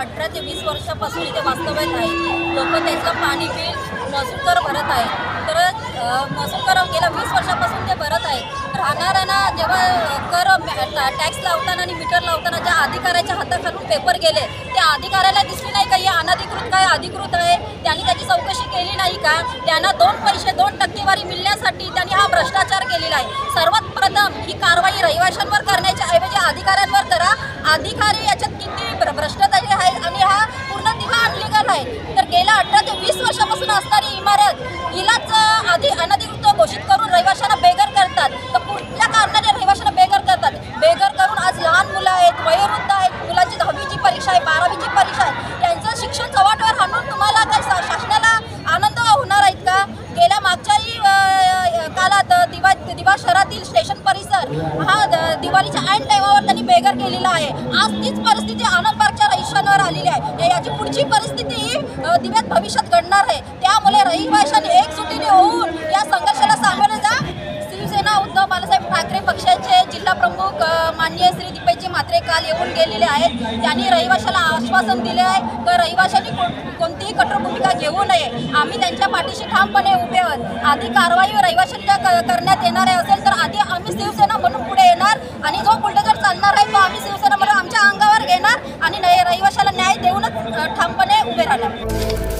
18 ते 20 वर्षापासून इथे वास्तव्यात आहे। लोक त्याचं पाणी बिल महसूल कर भरत आहे। तर महसूल कर गेल्या 20 वर्षापासून ते भरत आहे। राहणाऱ्यांना जेव्हा कर टॅक्स लावताना आणि मीटर लावताना ज्या अधिकाऱ्याच्या हाताखालून पेपर गेले, त्या अधिकाऱ्याला दिसले नाही का हे अनधिकृत काय अधिकृत आहे, त्यांनी त्याची चौकशी केली नाही का? त्यांना 2 टक्केवारी मिळण्यासाठी त्यांनी हा भ्रष्टाचार केलेला आहे। सर्वात प्रथम ही कारवाई रहिवाशांवर करण्याच्या ऐवजी अधिकाऱ्यांवर करा। अधिकारी याच्यात किती भ्रष्टाचारी आहे आणि हा पूर्ण दिवा अनलिगल आहे। तर गेल्या 18 ते 20 वर्षापासून असणारी इमारत हिलाच अनधिकृत घोषित करून रहिवाशांना बेघर करतात। तर कुठल्या कारणाने रहिवाशांना बेघर करतात? बेघर करून आज लहान मुलं आहेत, वयोवृद्ध आहेत, मुलांची 10वीची परीक्षा आहे, 12वीची परीक्षा आहे, त्यांचं शिक्षण चव्हाट्यावर आणून तुम्हाला काय शासनाला आनंद होणार आहेत का? गेल्या मागच्याही काळात दिवा शहरातील स्टेशन परिसर हा दिवाळीच्या ऐन टाइमावर त्यांनी बेघर केलेला आहे। आज तीच परिस्थिती आनंद पार्कच्या रहिवाशांवर आलेली आहे। याची पुढची परिस्थिती ही दिव्यात भविष्यात घडणार आहे। त्यामुळे रहिवाशांनी एकजुटीने होऊन या संघर्षाला सामोरे जा। शिवसेना उद्धव बाळासाहेब ठाकरे पक्षाचे जिल्हा प्रमुख माननीय श्री दीपकजी म्हात्रे काल येऊन गेलेले आहेत। त्यांनी रहिवाशाला आश्वासन दिले आहे की रहिवाशांनी कोणतीही कठोर भूमिका घेऊ नये। आम्ही त्यांच्या पाठीशी ठामपणे उभे आहोत। आधी कारवाई रहिवाशांच्या करण्यात येणार आहे असेल तर आधी आम्ही शिवसेना म्हणून पुढे येणार आणि जो बुलडोझर चालणार आहे तो आम्ही शिवसेना म्हणून आमच्या अंगावर घेणार आणि रहिवाशाला न्याय देऊनच ठामपणे उभे राहणार।